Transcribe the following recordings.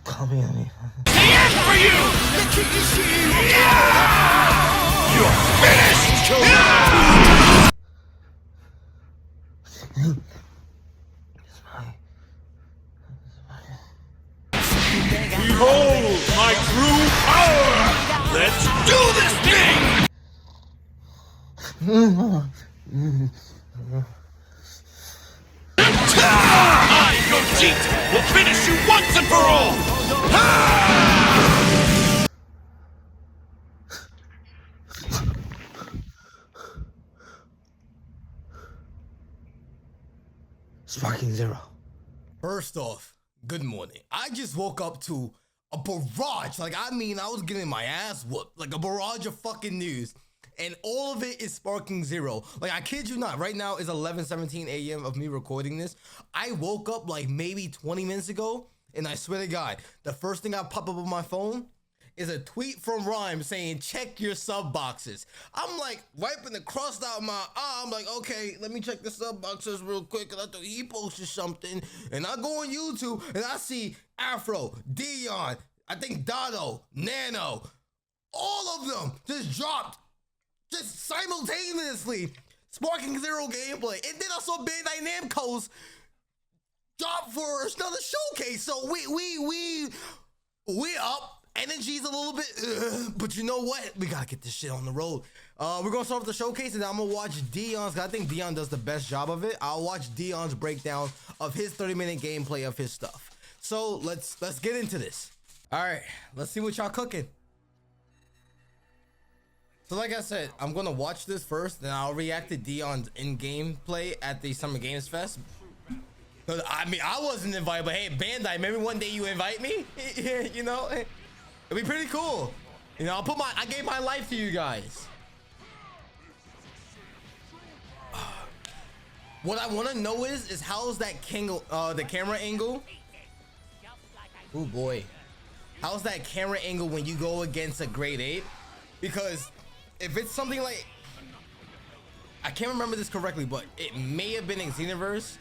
Call me on me. The end for you! You're finished! Behold my true power! Let's do this thing! I, Gogeta, will finish you once and for all! Sparking Zero. First off, good morning. I just woke up to a barrage. Like, I mean, I was getting my ass whooped. Like, a barrage of fucking news. And all of it is Sparking Zero. Like, I kid you not. Right now is 11:17 a.m. of me recording this. I woke up like maybe 20 minutes ago. And I swear to God, the first thing I pop up on my phone is a tweet from Rhyme saying, check your sub boxes. I'm like wiping the crust out of my eye. I'm like, okay, let me check the sub boxes real quick. And I thought he posted something. And I go on YouTube and I see Afro, Dion, I think Dado, Nano, all of them just dropped just simultaneously Sparking Zero gameplay. And then I saw Bandai Namco's drop for another showcase. So we up. Energy's a little bit, but you know what? We gotta get this shit on the road. We're gonna start with the showcase, and then I'm gonna watch Dion's. I think Dion does the best job of it. I'll watch Dion's breakdown of his 30-minute gameplay of his stuff. So let's get into this. All right, let's see what y'all cooking. So like I said, I'm gonna watch this first, then I'll react to Dion's in-game play at the Summer Games Fest. Cause I mean, I wasn't invited, but hey, Bandai, maybe one day you invite me. You know. It'd be pretty cool. You know, I gave my life to you guys. What I want to know is how's that the camera angle? Oh boy. How's that camera angle when you go against a grade 8? Because if it's something like, I can't remember this correctly, but it may have been in Xenoverse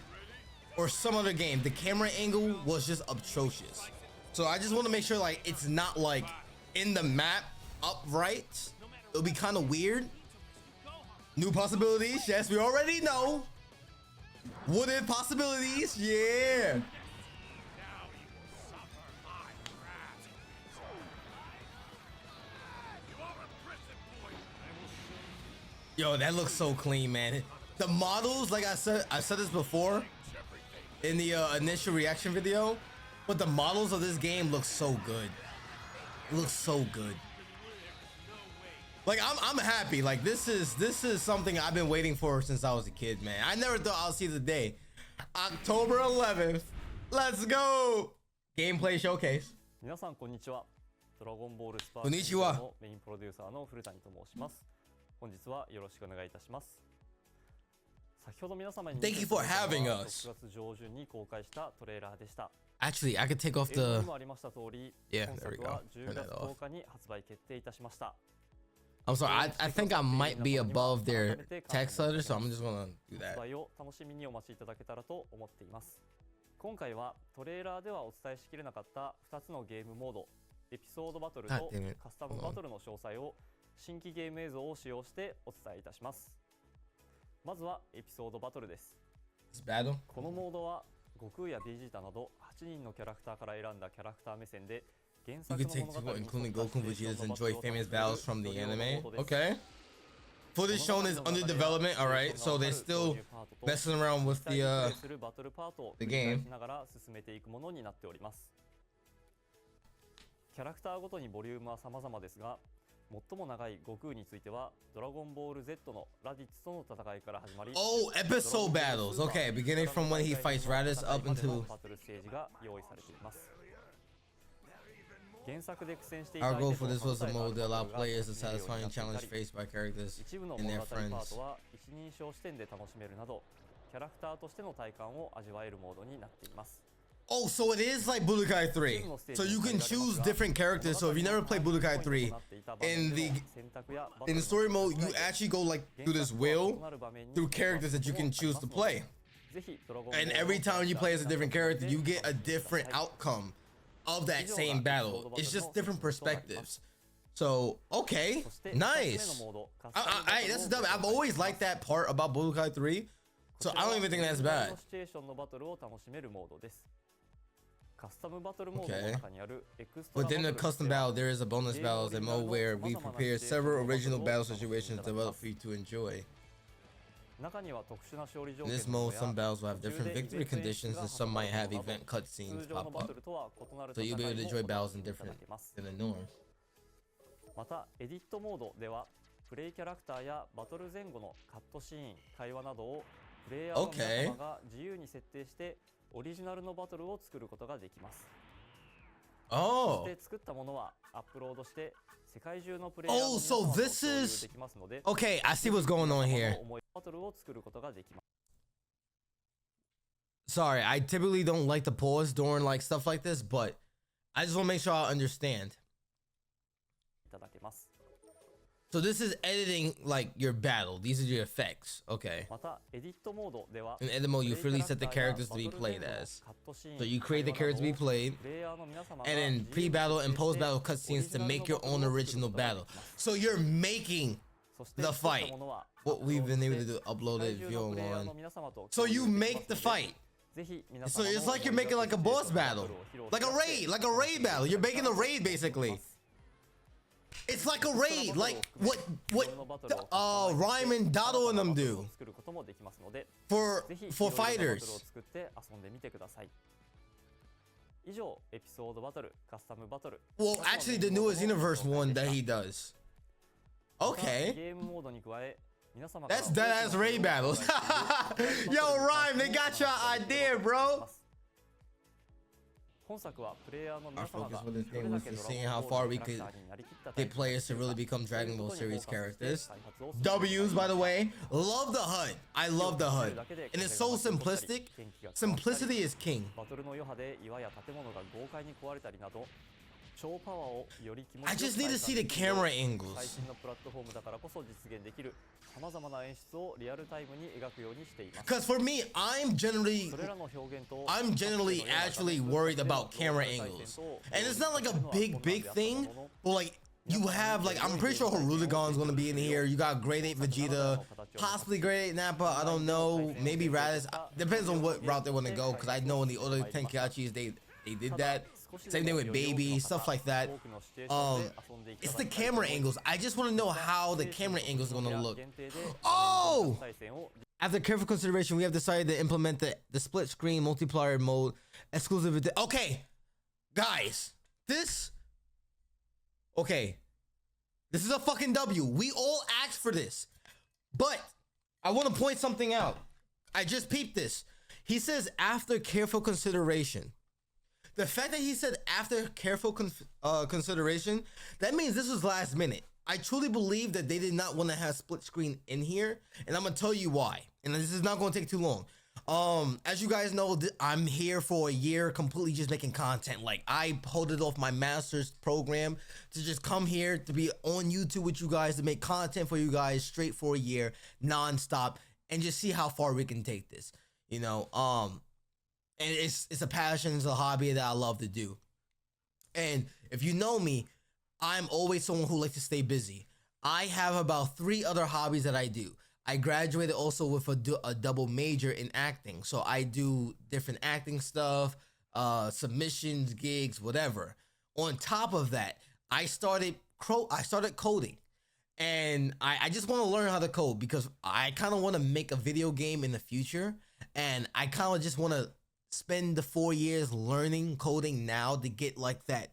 or some other game. The camera angle was just atrocious. So I just want to make sure like it's not like in the map upright. It'll be kind of weird. New possibilities. Yes, we already know. What if possibilities? Yeah. Yo, that looks so clean, man. The models, like I said this before in the initial reaction video. But the models of this game look so good. It looks so good. Like I'm happy. Like this is something I've been waiting for since I was a kid, man. I never thought I'll see the day. October 11th. Let's go. Gameplay showcase. 皆さんこんにちは。ドラゴンボールスパーこんにちは。のメインプロデューサーの古谷と申します。本日はよろしくお願いいたします。先ほど皆様に Thank you for having us. 6月上旬に公開したトレーラーでした。 Actually, I could take off the. Yeah, there we go. Turn that off. 売決定いたしました。 I'm sorry. I think I might be above their text letter, so I'm just gonna do that. 発売を楽しみにお待ちいただけたらと思っています。今回はトレーラーではお伝えしきれなかった2つのゲームモード、エピソードバトルとカスタムバトルの詳細を新規ゲーム映像を使用してお伝えいたします。まずはエピソードバトルです。このモードは悟空やベジータなど8人のキャラクターから選んだキャラクター目線で原作の物語に including Goku and Vegeta's enjoy famous battles from the anime. Okay. Footage shown is under development. All right, so they're still messing around with the game. ながら進めていくものになっております。キャラクターごとにボリュームは様々ですが、最も長い悟空についてはドラゴンボール Z のラディッツとの戦いから始まり、 Oh, episode battles. Okay, beginning from when he fights Raditz up into バトルステージが用意されています。原作で苦戦してい Our た goal for this was a mode that allowed players to satisfy a challenge faced by characters 一部の and 物 their 語パ friends. ートは一人称視点で楽しめるなど、キャラクターとしての体感を味わえるモードになっています。 Oh, so it is like Budokai 3. So you can choose different characters. So if you never played Budokai 3, in the story mode, you actually go like through this wheel through characters that you can choose to play. And every time you play as a different character, you get a different outcome of that same battle. It's just different perspectives. So, okay, nice. That's dumb. I've always liked that part about Budokai 3, so I don't even think that's bad. Okay. Within the custom battle, there is a bonus battles and mode where we prepare several original battle situations developed for you to enjoy. In this mode, some battles will have different victory conditions and some might have event cutscenes pop up. So you'll be able to enjoy battles in different than the norm. またエディットモードではプレイキャラクターやバトル前後のカットシーン、会話などをプレイヤーの皆様が自由に設定してオリジナルのバトルを作ることができます。そして作ったものはアップロードして世界中のプレイヤーの皆様と共有できますので、Okay, I see what's going on here. バトルを作ることができます。Sorry, I typically don't like to pause during like stuff like this, but I just want to make sure I understand. So this is editing like your battle. These are your effects. Okay. In edit mode, you freely set the characters to be played as. So you create the characters to be played, and then pre-battle and post-battle cutscenes to make your own original battle. So you're making the fight. What we've been able to do, upload it, view online. So you make the fight. So it's like you're making like a boss battle, like a raid battle. You're making a raid basically. It's like a raid, like what Rhyme and Dado and them do for fighters. Well, actually, the newest universe one that he does. Okay. That's dead ass raid battles. Yo, Rhyme, they got your idea, bro. Our focus with this game was to seeing how far we could get players to really become Dragon Ball series characters. W's, by the way. Love the HUD. I love the HUD. And it's so simplistic. Simplicity is king. I just need to see the camera angles. Because for me, I'm generally actually worried about camera angles. And it's not like a big thing, but like you have like, I'm pretty sure Horuzagon's gonna be in here. You got Grade 8 Vegeta, possibly Grade 8 Nappa, I don't know, maybe Raditz. Depends on what route they want to go, because I know in the other Tenkaichis they did that. Same thing with Baby, stuff like that. It's the camera angles. I just want to know how the camera angles are gonna look. Oh! After careful consideration, we have decided to implement the split screen multiplayer mode exclusive. Okay, guys, this is a fucking W. We all asked for this, but I want to point something out. I just peeped this. He says after careful consideration. The fact that he said after careful consideration, that means this was last minute. I truly believe that they did not want to have split screen in here, and I'm gonna tell you why. And this is not gonna take too long. As you guys know, I'm here for a year completely just making content. Like, I pulled it off my master's program to just come here to be on YouTube with you guys, to make content for you guys straight for a year, non-stop, and just see how far we can take this, you know. And it's a passion, it's a hobby that I love to do. And if you know me, I'm always someone who likes to stay busy. I have about 3 other hobbies that I do. I graduated also with a double major in acting. So I do different acting stuff, submissions, gigs, whatever. On top of that, I started coding. And I just want to learn how to code because I kind of want to make a video game in the future. And I kind of just want to spend the 4 years learning coding now to get like that,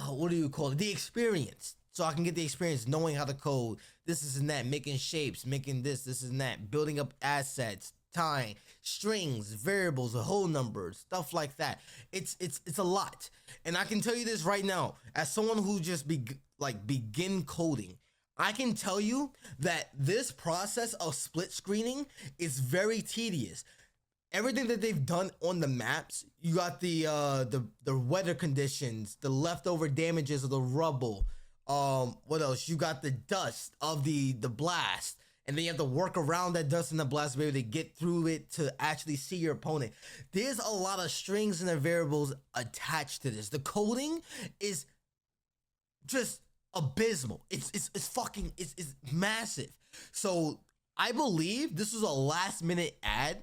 what do you call it? The experience. So I can get the experience knowing how to code, this and that, making shapes, making this and that, building up assets, tying, strings, variables, whole numbers, stuff like that. It's a lot. And I can tell you this right now, as someone who just begin coding, I can tell you that this process of split screening is very tedious. Everything that they've done on the maps, you got the weather conditions, the leftover damages of the rubble. What else? You got the dust of the blast. and then you have to work around that dust in the blast to be able to get through it to actually see your opponent. There's a lot of strings and the variables attached to this. The coding is just abysmal. It's massive. So I believe this was a last minute ad,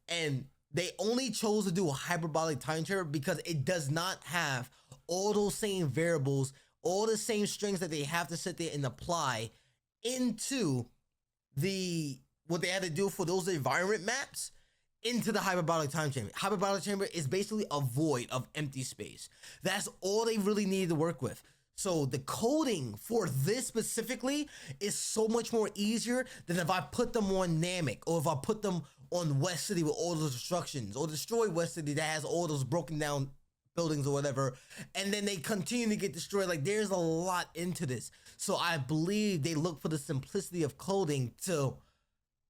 and they only chose to do a hyperbolic time chamber because it does not have all those same variables, all the same strings that they have to sit there and apply into what they had to do for those environment maps into the hyperbolic time chamber. Hyperbolic chamber is basically a void of empty space. That's all they really needed to work with. So the coding for this specifically is so much more easier than if I put them on Namek, or if I put them on West City with all those destructions, or destroy West City that has all those broken down buildings or whatever, and then they continue to get destroyed. Like, there's a lot into this. So I believe they look for the simplicity of coding to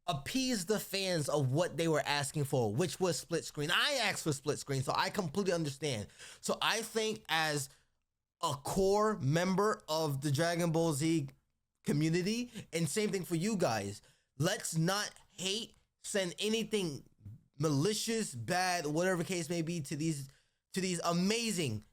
appease the fans of what they were asking for, which was split screen. I asked for split screen, so I completely understand. So I think as a core member of the Dragon Ball Z community, and same thing for you guys, let's not hate, send anything malicious, bad, whatever case may be to these amazing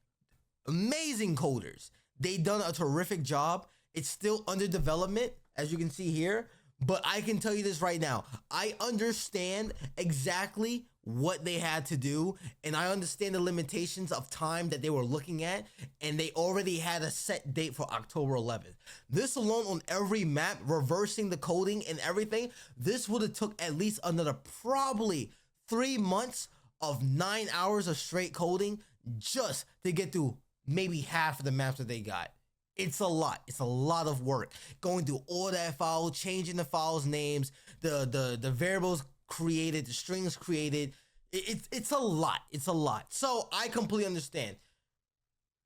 coders. They done a terrific job. It's still under development, as you can see here, but I can tell you this right now. I understand exactly what they had to do, and I understand the limitations of time that they were looking at, and they already had a set date for October 11th. This alone on every map, reversing the coding and everything, this would have took at least another probably 3 months of 9 hours of straight coding just to get through maybe half of the maps that they got. It's a lot. It's a lot of work. Going through all that file, changing the files' names, the variables created, the strings created. It's a lot. It's a lot. So I completely understand.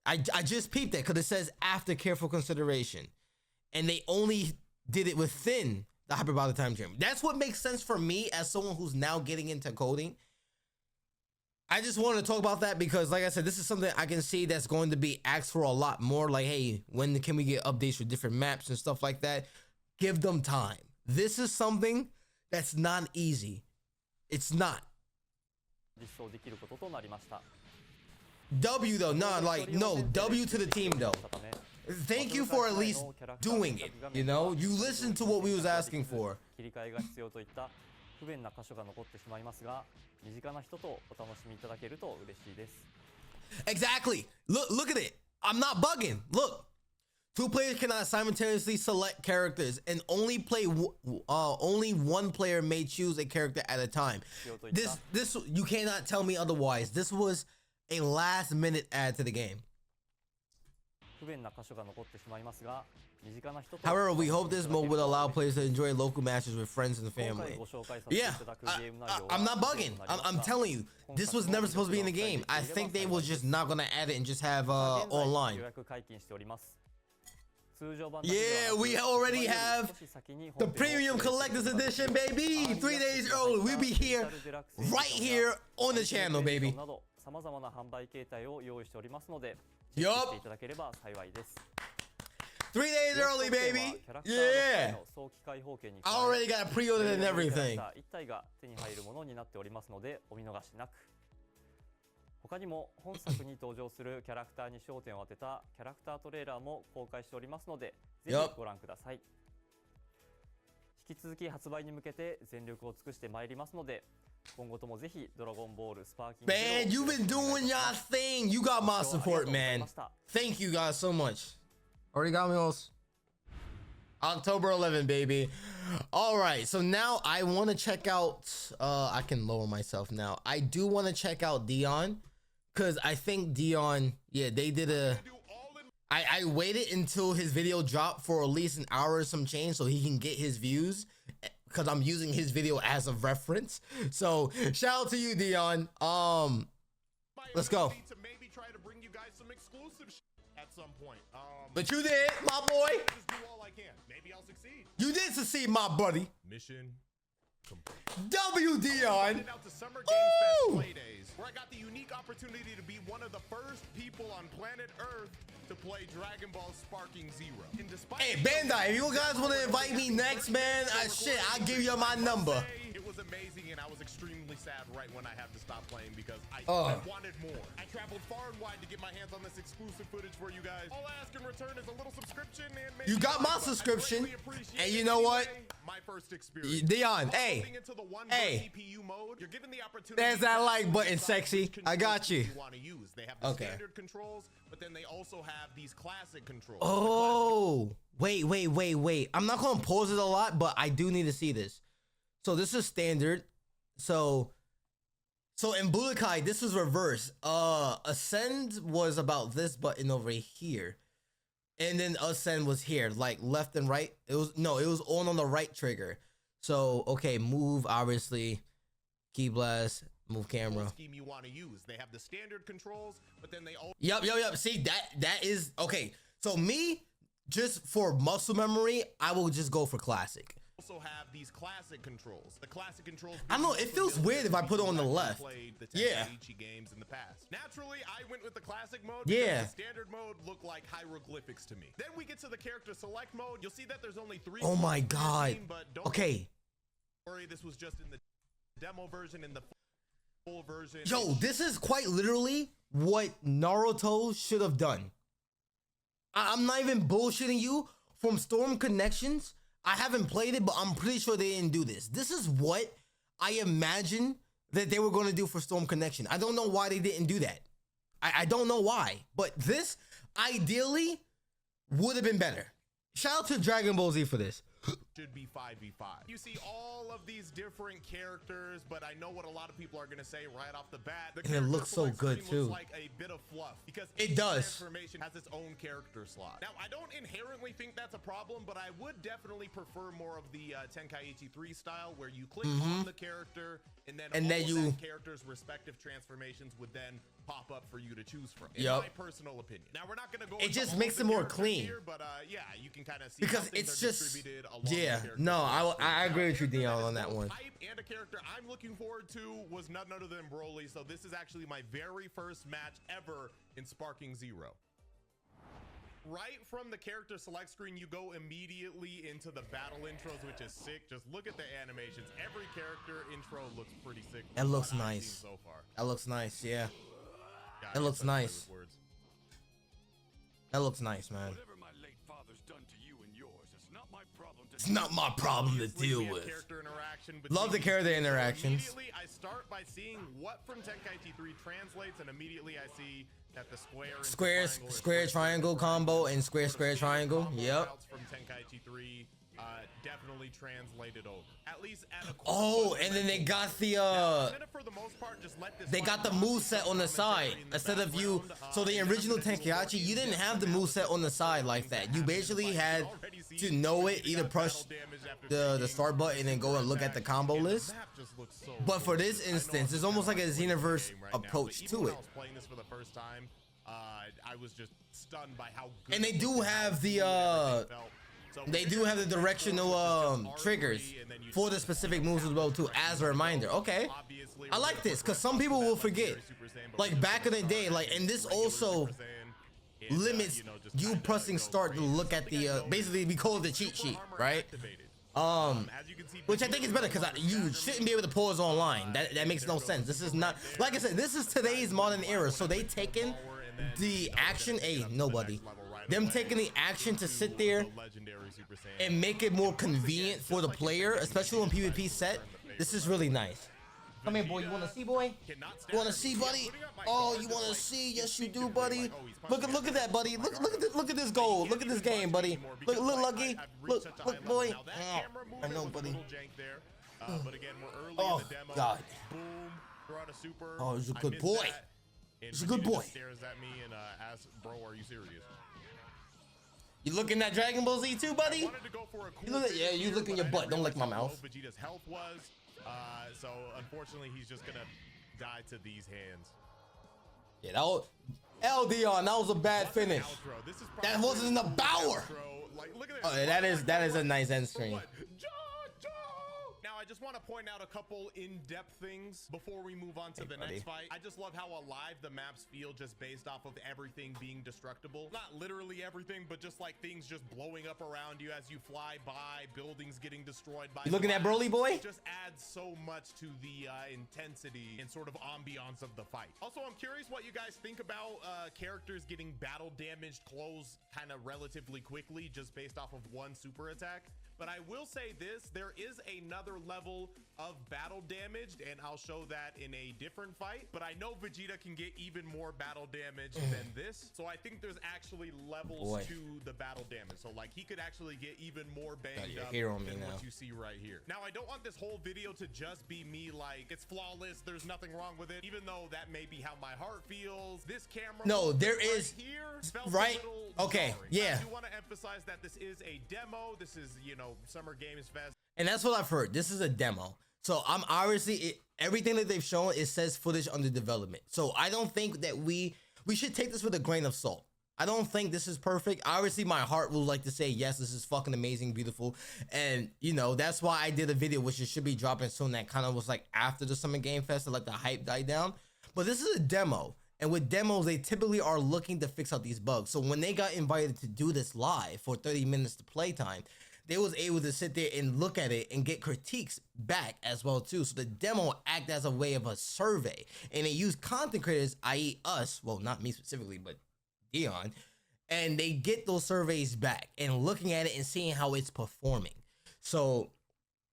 I just peeped it because it says after careful consideration, and they only did it within the hyperbolic time chamber. That's what makes sense for me as someone who's now getting into coding. I just wanted to talk about that because, like I said, this is something I can see that's going to be asked for a lot more. Like, hey, when can we get updates for different maps and stuff like that? Give them time. This is something that's not easy. It's not. W though, no, W to the team though. Thank you for at least doing it. You know, you listened to what we was asking for. Exactly. Look at it. I'm not bugging. Look, 2 players cannot simultaneously select characters, and only one player may choose a character at a time. This you cannot tell me otherwise. This was a last minute add to the game. However, we hope this mode will allow players to enjoy local matches with friends and family. Yeah, I'm not bugging. I'm telling you, this was never supposed to be in the game. I think they was just not gonna add it and just have online. Yeah, we already have the premium collector's edition, baby. 3 days early. We'll be here, right here on the channel, baby. Yup. 3 days early, baby. Yeah. I already got pre-ordered and everything. 他にも本作に登場するキャラクターに焦点を当てたキャラクタートレーラーも公開しておりますので、ぜひご覧ください。引き続き発売に向けて全力を尽くしてまいりますので、今後ともぜひドラゴンボールスパーキング Man, you've been doing your thing. You got my support, man. Thank you guys so much. Origamos. October 11, baby. All right, so now I want to check out I can lower myself now. I do want to check out Dion, because I think Dion, yeah, they did a I waited until his video dropped for at least an hour or some change so he can get his views, because I'm using his video as a reference. So shout out to you, Dion. Let's go. To maybe try to bring you guys some exclusive at some point. But you did, my boy. Just do all I can. Maybe I'll succeed. You did succeed, my buddy. Mission complete. W Dion. Out to Summer Games Fest play days. where I got the unique opportunity to be one of the first people on planet Earth to play Dragon Ball Sparking Zero. And despite Hey, Bandai, if you guys want to invite me next, man, shit, I'll give you my number. It was amazing, and I was extremely sad right when I had to stop playing because I wanted more. I traveled far and wide to get my hands on this exclusive footage for you guys. All I ask in return is a little subscription and maybe you got my subscription, and you know what? My first experience. Dion, hey, mode, you're given the opportunity. There's that like button, sexy. I got you. They have the standard controls, but then they also have these classic controls. Oh, wait. I'm not gonna pause it a lot, but I do need to see this. So this is standard. So in Budokai, this is reverse. Ascend was about this button over here. And then Ascend was here, like left and right. It was on the right trigger. So okay, move, obviously. Key blast, move camera. Scheme you want to use. They have the standard controls, but then they all Yep. See, that is okay. So me, just for muscle memory, I will just go for classic. Also have these classic controls. The classic controls. I don't know. It feels weird if I put it on the left. Yeah. Games in the past. Naturally, I went with the classic mode. Yeah. The standard mode looked like hieroglyphics to me. Then we get to the character select mode. You'll see that there's only 3. Oh my god. Okay. Worry, this was just in the demo version. In the full version. Yo, this is quite literally what Naruto should have done. I'm not even bullshitting you. From Storm Connections, I haven't played it, but I'm pretty sure they didn't do this. This is what I imagine that they were going to do for Storm Connection. I don't know why they didn't do that. I don't know why, but this ideally would have been better. Shout out to Dragon Ball Z for this. Should be 5v5. You see all of these different characters, but I know what a lot of people are going to say right off the bat. And it looks so good too. Looks like a bit of fluff because it does. Transformation has its own character slot. Now, I don't inherently think that's a problem, but I would definitely prefer more of the Tenkaichi 3 style, where you click on the character and then all that character's respective transformations would then pop up for you to choose from. In my personal opinion. Now, we're not going to go. It just makes it more clean. Here, but yeah, you can kind of see because it's just. Yeah, no, I agree with you, Dion, on that one. And a character I'm looking forward to was none other than Broly. So this is actually my very first match ever in Sparking Zero. Right from the character select screen, you go immediately into the battle intros, which is sick. Just look at the animations. Every character intro looks pretty sick. It looks nice. So far. That looks nice, yeah. It looks nice. That looks nice, man. Whatever my late father's done to you and yours, it's not my problem to deal with. Love the character interactions. Immediately, I start by seeing what from Tenkaichi 3 translates, and immediately I see that the square triangle combo and square triangle. Yep. From Tenkaichi 3 definitely translated over. At least at a and then they got the moveset on the side instead of you. So the original Tenkaichi, you didn't have the moveset on the side like that. You basically had to know it, either press the start button and go and look at the combo list. But for this instance, it's almost like a Xenoverse approach to it. I was just stunned by how good. And they do have the directional triggers for the specific moves as well too, as a reminder. Okay, I like this because some people will forget, like back in the day, like, and this also limits you pressing start to look at the basically we call it the cheat sheet, right? Which I think is better because you shouldn't be able to pause online. That makes no sense. This is not, like I said, this is today's modern era, so they taken the action. Nobody. Them taking the action to sit there and make it more convenient for the player, especially on PvP set. This is really nice. Come here, boy. You want to see, boy? You want to see, buddy? Oh, you want to see? Yes, you do, buddy. Look at that, buddy. Look at this goal. Look at this game, buddy. Look, Lucky. Look, boy. Oh, I know, buddy. Oh God. Oh, he's a good boy. He's a good boy. Stares at me and asks, "Bro, are you serious?" You looking at Dragon Ball Z too, buddy? You look in your butt. Don't lick my mouth. Vegeta's health was, so unfortunately, he's just gonna die to these hands. Yeah, that was Dion. That was a bad finish. That wasn't in the Bower. Like, look at that is a nice end screen. Now I just want to point out a couple in-depth things before we move on to the next fight. I just love how alive the maps feel just based off of everything being destructible. Not literally everything, but just like things just blowing up around you as you fly by, buildings getting destroyed by. You looking at Broly boy? Just adds so much to the intensity and sort of ambiance of the fight. Also, I'm curious what you guys think about characters getting battle damaged close kind of relatively quickly just based off of one super attack. But I will say this, there is another level of battle damage, and I'll show that in a different fight. But I know Vegeta can get even more battle damage than this. So I think there's actually levels to the battle damage. So like he could actually get even more banged up than what you see right here. Now, I don't want this whole video to just be me like, it's flawless, there's nothing wrong with it, even though that may be how my heart feels. This camera, no, there is here, right. Okay, yeah. I do want to emphasize that this is a demo. This is, you know, Summer Games Fest. And that's what I've heard. This is a demo. So I'm obviously, everything that they've shown, it says footage under development. So I don't think that we should take this with a grain of salt. I don't think this is perfect. Obviously, my heart will like to say, yes, this is fucking amazing, beautiful. And, you know, that's why I did a video, which it should be dropping soon, that kind of was like after the Summer Game Fest to let the hype die down. But this is a demo. And with demos, they typically are looking to fix out these bugs. So when they got invited to do this live for 30 minutes to playtime, they was able to sit there and look at it and get critiques back as well too. So the demo act as a way of a survey, and they use content creators, i.e. us, well, not me specifically, but Dion, and they get those surveys back and looking at it and seeing how it's performing. So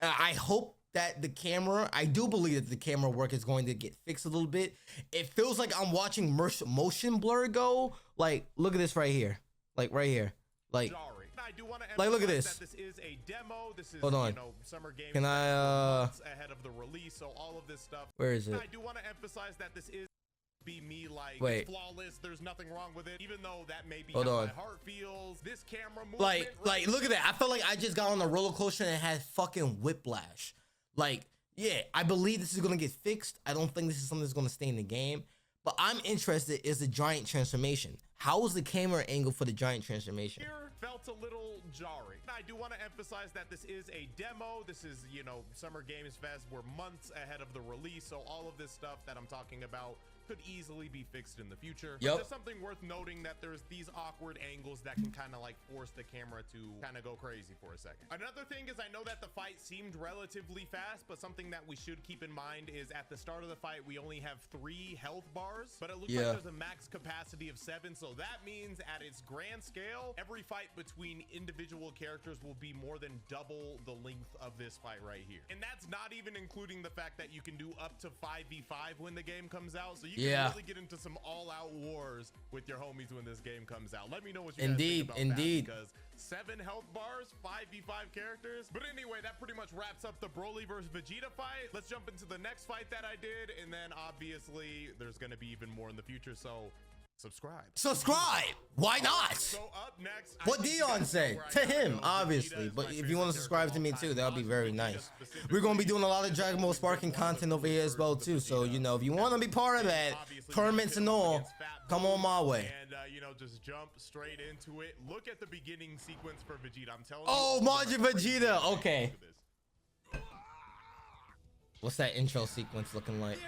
I hope that the camera, I do believe that the camera work is going to get fixed a little bit. It feels like I'm watching motion blur go. Like, look at this right here. Like right here. Like, I do want to like, look at this. That this is a demo. This is, hold on. You know, Summer Games. Can I ahead of the release, so all of this stuff. Where is it? I do want to emphasize that this is be me like flawless. There's nothing wrong with it, even though that may be how my heart feels. This camera movement, like look at that. I felt like I just got on a roller coaster and had fucking whiplash. Like, yeah, I believe this is gonna get fixed. I don't think this is something that's gonna stay in the game. But I'm interested is the giant transformation. How was the camera angle for the giant transformation? Here felt a little jarring. I do want to emphasize that this is a demo. This is, you know, Summer Games Fest. We're months ahead of the release, so all of this stuff that I'm talking about could easily be fixed in the future. Yep. Just something worth noting that there's these awkward angles that can kind of like force the camera to kind of go crazy for a second. Another thing is I know that the fight seemed relatively fast, but something that we should keep in mind is at the start of the fight, we only have 3 health bars, but it looks like there's a max capacity of 7. So that means at its grand scale, every fight between individual characters will be more than double the length of this fight right here. And that's not even including the fact that you can do up to 5v5 when the game comes out. So you can really get into some all-out wars with your homies when this game comes out. Let me know what you guys think about that, because 7 health bars, 5v5 characters. But anyway, that pretty much wraps up the Broly versus Vegeta fight. Let's jump into the next fight that I did, and then obviously there's gonna be even more in the future, so subscribe. Why not? So up next, what Dion say to him, obviously, but if you want to subscribe to me too, that'll be very nice. We're gonna be doing a lot of Dragon Ball Sparking content over here as well too, so you know, if you want to be part of that, permits and all, come on my way. And you know, just jump straight into it. Look at the beginning sequence for Vegeta. I'm telling you. Oh, Majin Vegeta. Okay. What's that intro sequence looking like?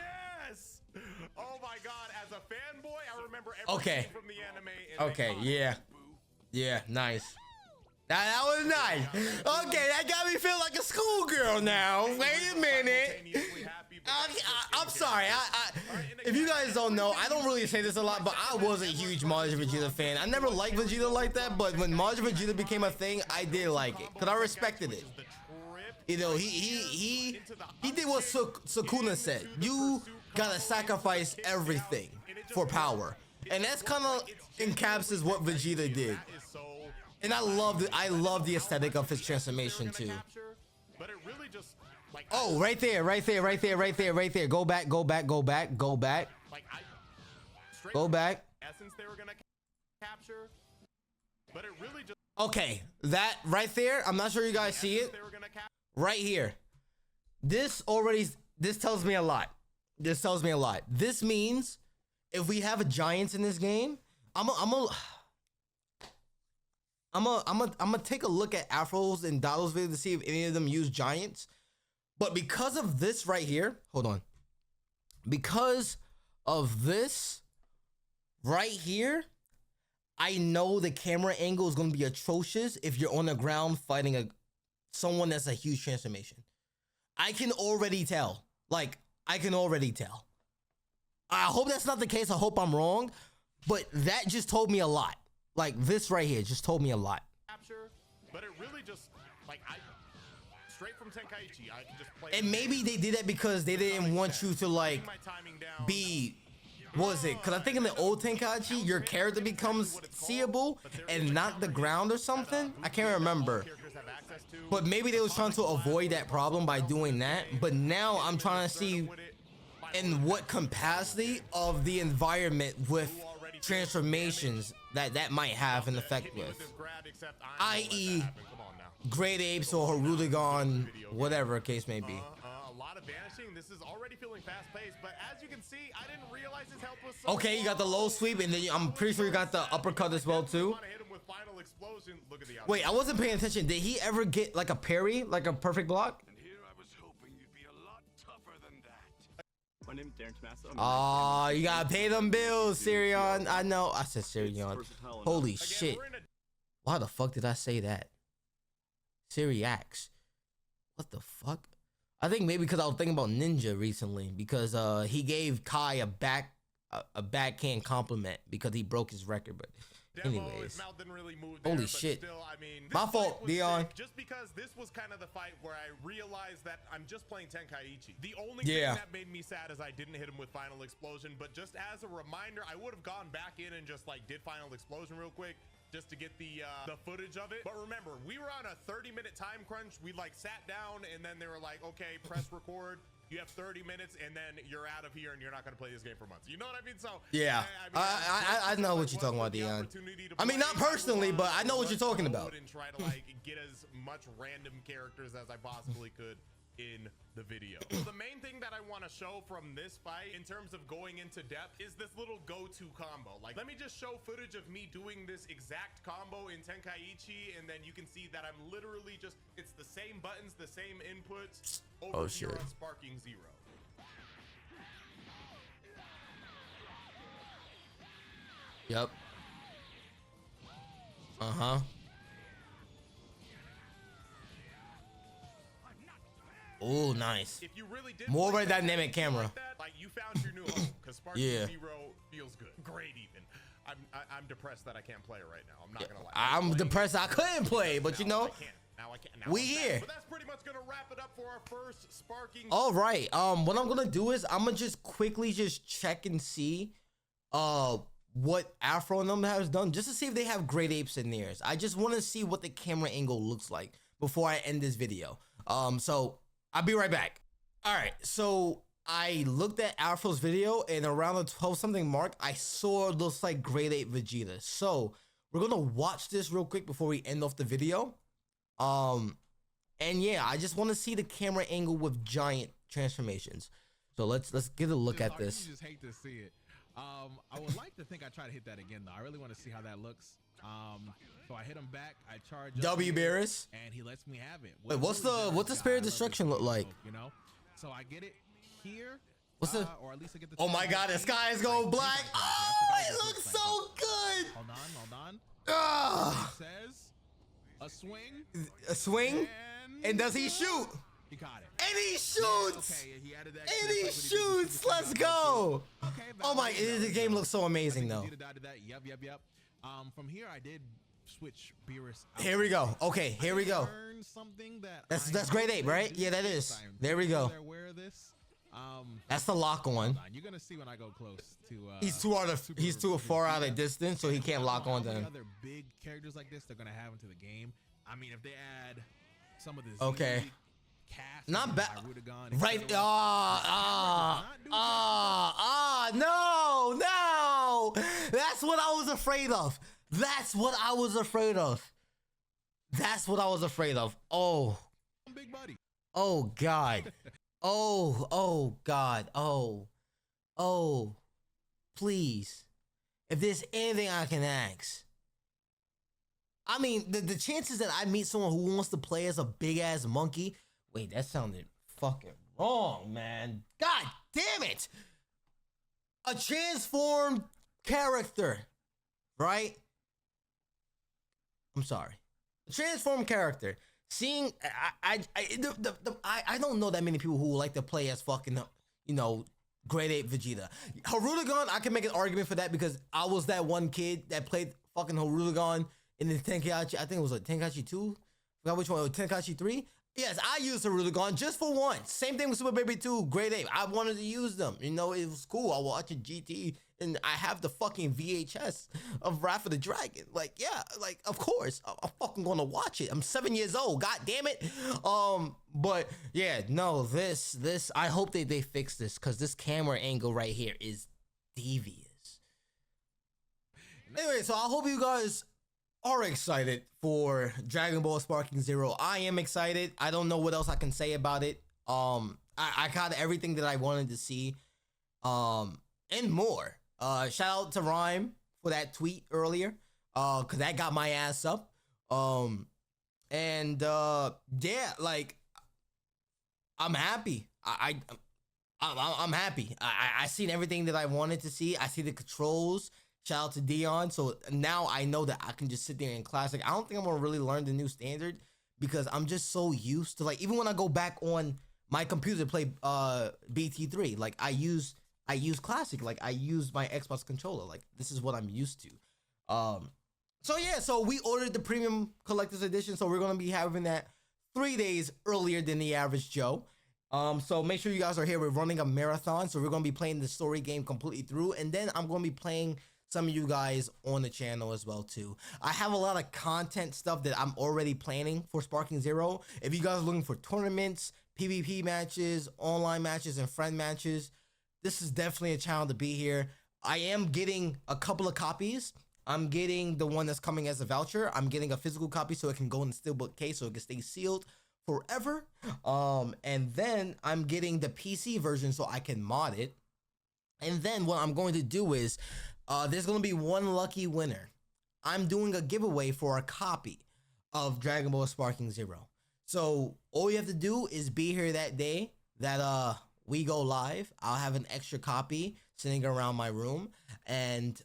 Yes. Oh my God. As a fanboy, I remember everything from the anime. Okay, yeah, nice. That was nice. Okay, that got me feeling like a schoolgirl now. Wait a minute. I'm sorry. If you guys don't know, I don't really say this a lot, but I was a huge Majin Vegeta fan. I never liked Vegeta like that, but when Majin Vegeta became a thing, I did like it because I respected it. You know, he did what Sukuna said. You gotta sacrifice everything for power, and that's kind of encapsulates what Vegeta did. And I love the aesthetic of his transformation too. Oh, right there. Go back. Okay, that right there. I'm not sure you guys see it. Right here. This tells me a lot. This means if we have a giants in this game, I'm gonna take a look at Afro's and Dado's video to see if any of them use giants. But because of this right here, hold on. Because of this right here, I know the camera angle is going to be atrocious if you're on the ground fighting someone that's a huge transformation. I can already tell. Like, I can already tell. I hope that's not the case. I hope I'm wrong. But that just told me a lot. Like, this right here just told me a lot. Capture, but it really just, like, straight from Tenkaichi, I can just play. And maybe they did that because they didn't want you to, like, be... What was it? Because I think in the old Tenkaichi, your character becomes seeable and not the ground or something. I can't remember. But maybe they was trying to avoid that problem by doing that. But now I'm trying to see in what capacity of the environment with transformations that might have an effect with. I.e. Great Apes or Haruligon, whatever case may be. A lot of vanishing. This is already feeling fast-paced, but as you can see, I didn't realize his health was so Okay, you got the low sweep, and then I'm pretty sure you got the uppercut as well too. Wait, I wasn't paying attention. Did he ever get like a parry, like a perfect block? Oh, you gotta pay them bills, Sirion. I know. I said Sirion. Holy shit. Why the fuck did I say that? Seereax. What the fuck? I think maybe because I was thinking about Ninja recently, because he gave Kai a backhand compliment because he broke his record. But anyways, holy shit. Still, I mean, my fault, Dion. Just because this was kind of the fight where I realized that I'm just playing Tenkaichi. The only thing that made me sad is I didn't hit him with Final Explosion. But just as a reminder, I would have gone back in and just like did Final Explosion real quick, just to get the footage of it. But remember, we were on a 30-minute time crunch. We like sat down and then they were like, okay, press record. You have 30 minutes and then you're out of here and you're not going to play this game for months. You know what I mean? So yeah, I know what you're talking about, Dion. I mean, not personally, but I know what you're talking about. And try to like get as much random characters as I possibly could in the video. So the main thing that I want to show from this fight in terms of going into depth is this little go-to combo. Like, let me just show footage of me doing this exact combo in Tenkaichi, and then you can see that I'm literally just, it's the same buttons, the same inputs over here on Sparking Zero. Yep. Oh, nice. If you really did more of a dynamic camera. Like you found your new home because Sparking Zero feels good. Great even. I'm depressed that I can't play it right now. I'm not gonna lie. I'm depressed I couldn't play, but you know, now I can't. we here. But that's pretty much gonna wrap it up for our first Sparking. All right. What I'm gonna do is I'm gonna just quickly just check and see what Afro and them has done, just to see if they have Great Apes in theirs. I just want to see what the camera angle looks like before I end this video. So I'll be right back. All right, so I looked at Afro's video, and around the 12-something mark, I saw it looks like Great Ape Vegeta. So we're gonna watch this real quick before we end off the video. And yeah, I just want to see the camera angle with giant transformations. So let's get a look at this. You just hate to see it. I would like to think I try to hit that again though. I really want to see how that looks. So I hit him back. I charge W Beerus, and he lets me have it. Wait, what's the Spirit Destruction look like? You know, so I get it here. What's the? Or at least I get the. Oh my God, the sky is going black. Oh, it looks so good. Hold on. Ah, It says a swing. a swing, and does he shoot? He caught it. And he shoots. Okay, he added that. And he shoots. Let's go. Okay, Oh my, the game looks so amazing though. Yep. From here I did switch Beerus out. Here we go. Okay, here we go. Learned something that That's Great Ape, right? Yeah, that is. There we go. Wear this. That's the lock on. You're gonna see when I go close to. He's too far out of distance, so he can't lock on to him. Other big characters like this they're gonna have into the game. I mean, if they add some of this. Okay. Cast, Not bad. Right. No. That's what I was afraid of. Oh. Big buddy. Oh God. Oh God. Oh. Please. If there's anything I can ask. I mean, the chances that I meet someone who wants to play as a big ass monkey. Wait, that sounded fucking wrong, man. God damn it. A transformed character, right? I'm sorry. A transformed character. Seeing, I don't know that many people who like to play as fucking, you know, grade 8 Vegeta. Harudagon, I can make an argument for that because I was that one kid that played fucking Harudagon in the Tenkaichi, I think it was like Tenkaichi 2. I forgot which one, Tenkaichi 3? Yes, I used Harudagon just for once. Same thing with Super Baby 2, grade 8. I wanted to use them. You know, it was cool. I watched a GT and I have the fucking VHS of Wrath of the Dragon. Like, yeah, like, of course. I'm fucking gonna watch it. I'm 7 years old. God damn it. But yeah, no, this, I hope they fix this because this camera angle right here is devious. Anyway, so I hope you guys are excited for Dragon Ball Sparking Zero. I am excited. I don't know what else I can say about it. I got everything that I wanted to see, and more. Shout out to Rhyme for that tweet earlier, cause that got my ass up. Yeah, like I'm happy. I'm happy. I seen everything that I wanted to see. I see the controls. Shout out to Dion. So now I know that I can just sit there in classic. I don't think I'm gonna really learn the new standard because I'm just so used to, like, even when I go back on my computer to play BT3, like I use classic, like I use my Xbox controller. Like this is what I'm used to. So yeah, so we ordered the premium collector's edition, so we're gonna be having that 3 days earlier than the average Joe. So make sure you guys are here. We're running a marathon, so we're gonna be playing the story game completely through, and then I'm gonna be playing some of you guys on the channel as well too. I have a lot of content stuff that I'm already planning for Sparking Zero. If you guys are looking for tournaments, PvP matches, online matches, and friend matches, this is definitely a channel to be here. I am getting a couple of copies. I'm getting the one that's coming as a voucher. I'm getting a physical copy so it can go in the steelbook case so it can stay sealed forever. And then I'm getting the PC version so I can mod it. And then what I'm going to do is there's going to be one lucky winner. I'm doing a giveaway for a copy of Dragon Ball Sparking Zero. So all you have to do is be here that day that we go live. I'll have an extra copy sitting around my room. And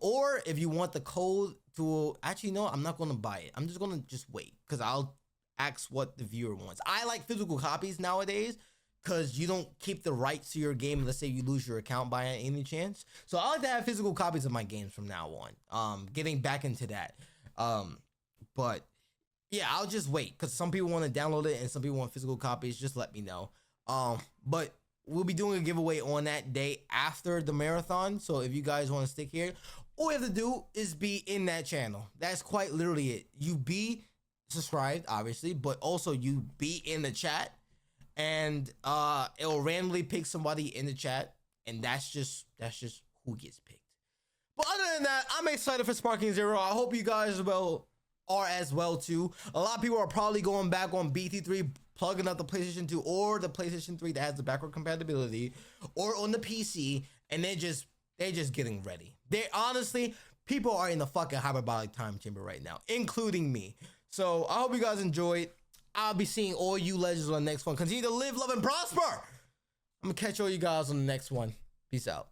or if you want the code to, actually no, I'm not going to buy it. I'm just going to wait because I'll ask what the viewer wants. I like physical copies nowadays because you don't keep the rights to your game. Let's say you lose your account by any chance. So I like to have physical copies of my games from now on. Getting back into that. But yeah, I'll just wait because some people want to download it and some people want physical copies. Just let me know. But we'll be doing a giveaway on that day after the marathon. So if you guys want to stick here, all you have to do is be in that channel. That's quite literally it. You be subscribed, obviously, but also you be in the chat. And it'll randomly pick somebody in the chat, and that's just who gets picked. But other than that, I'm excited for Sparking Zero. I hope you guys are as well too. A lot of people are probably going back on BT3, plugging up the PlayStation 2 or the PlayStation 3 that has the backward compatibility, or on the PC, and they're just getting ready. They honestly, people are in the fucking hyperbolic time chamber right now, including me. So I hope you guys enjoyed. I'll be seeing all you legends on the next one. Continue to live, love, and prosper. I'm gonna catch all you guys on the next one. Peace out.